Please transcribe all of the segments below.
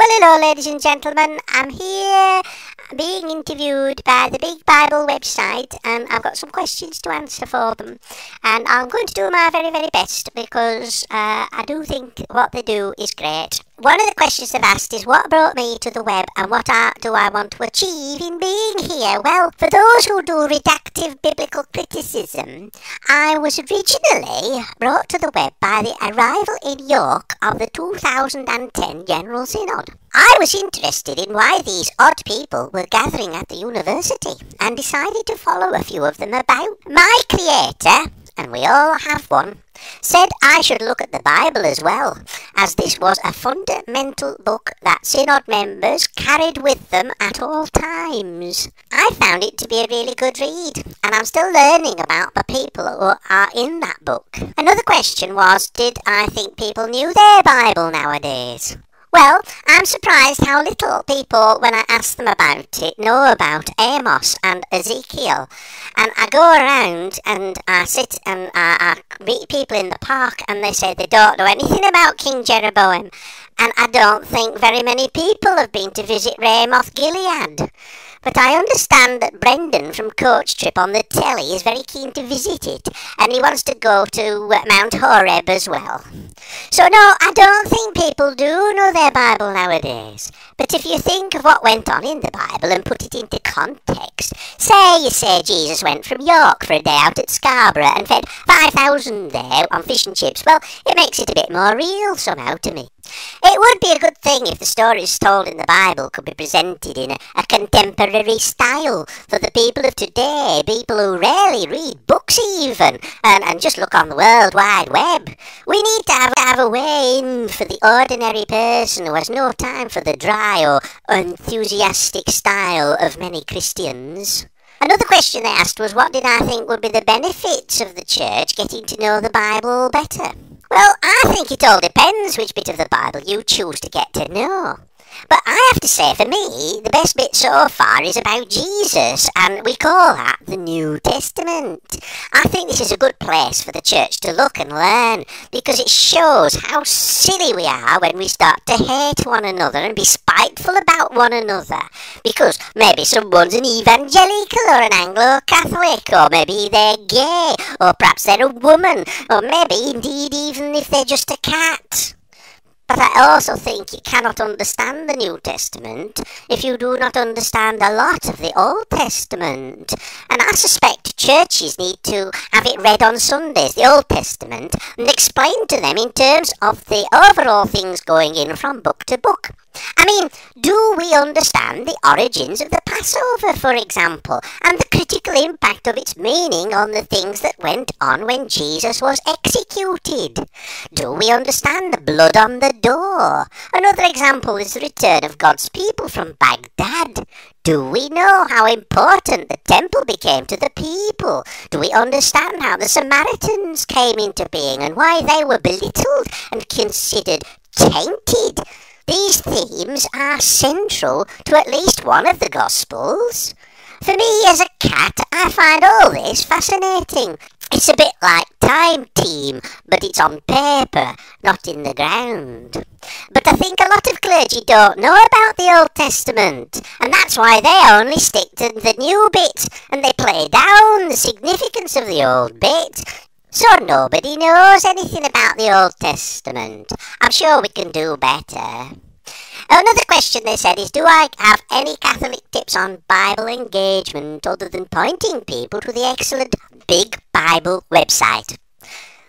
Well, hello, ladies and gentlemen. I'm here being interviewed by the Big Bible website, and I've got some questions to answer for them. And I'm going to do my very, very best because I do think what they do is great. One of the questions they've asked is what brought me to the web and what do I want to achieve in being here? Well, for those who do redactive biblical criticism, I was originally brought to the web by the arrival in York of the 2010 General Synod. I was interested in why these odd people were gathering at the university and decided to follow a few of them about. My creator, and we all have one, said I should look at the Bible as well, as this was a fundamental book that Synod members carried with them at all times. I found it to be a really good read, and I'm still learning about the people who are in that book. Another question was, did I think people knew their Bible nowadays? Well, I'm surprised how little people, when I ask them about it, know about Amos and Ezekiel. And I go around and I sit and I meet people in the park and they say they don't know anything about King Jeroboam. And I don't think very many people have been to visit Ramoth Gilead. But I understand that Brendan from Coach Trip on the telly is very keen to visit it, and he wants to go to Mount Horeb as well. So no, I don't think people do know their Bible nowadays. But if you think of what went on in the Bible and put it into context, you say Jesus went from York for a day out at Scarborough and fed 5,000 there on fish and chips, well, it makes it a bit more real somehow to me. It would be a good thing if the stories told in the Bible could be presented in a contemporary style for the people of today, people who rarely read books even, and just look on the World Wide Web. We need to have a way in for the ordinary person who has no time for the dry or enthusiastic style of many Christians. Another question they asked was what did I think would be the benefits of the church getting to know the Bible better? Well, I think it all depends which bit of the Bible you choose to get to know. But I have to say, for me, the best bit so far is about Jesus, and we call that the New Testament. I think this is a good place for the church to look and learn, because it shows how silly we are when we start to hate one another and be spiteful about one another. Because maybe someone's an evangelical or an Anglo-Catholic, or maybe they're gay, or perhaps they're a woman, or maybe indeed even if they're just a cat. But I also think you cannot understand the New Testament if you do not understand a lot of the Old Testament. And I suspect churches need to have it read on Sundays, the Old Testament, and explained to them in terms of the overall things going in from book to book. I mean, do we understand the origins of the Passover, for example, and the critical impact of its meaning on the things that went on when Jesus was executed? Do we understand the blood on the door? Another example is the return of God's people from Baghdad. Do we know how important the temple became to the people? Do we understand how the Samaritans came into being and why they were belittled and considered tainted? These themes are central to at least one of the Gospels. For me as a cat, I find all this fascinating. It's a bit like Time Team, but it's on paper, not in the ground. But I think a lot of clergy don't know about the Old Testament, and that's why they only stick to the new bit, and they play down the significance of the old bit. So nobody knows anything about the Old Testament. I'm sure we can do better. Another question they said is, do I have any Catholic tips on Bible engagement other than pointing people to the excellent Big Bible website?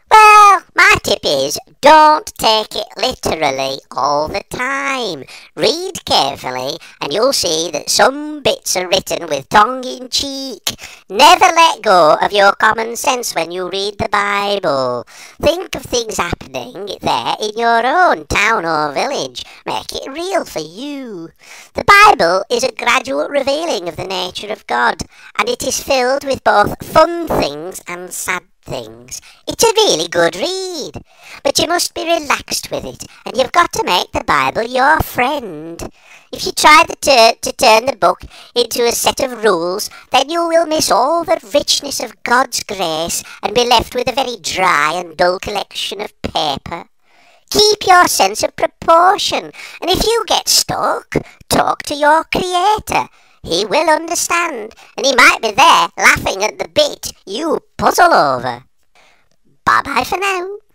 Well, my tip is, don't take it literally all the time. Read carefully and you'll see that some bits are written with tongue-in-cheek. Never let go of your common sense when you read the Bible. Think of things happening there in your own town or village. Make it real for you. The Bible is a gradual revealing of the nature of God, and it is filled with both fun things and sad things. It's a really good read, but you must be relaxed with it, and you've got to make the Bible your friend. If you try to turn the book into a set of rules, then you will miss all the richness of God's grace and be left with a very dry and dull collection of paper. Keep your sense of proportion, and if you get stuck, talk to your creator. He will understand, and he might be there laughing at the bit you puzzle over. Bye-bye for now.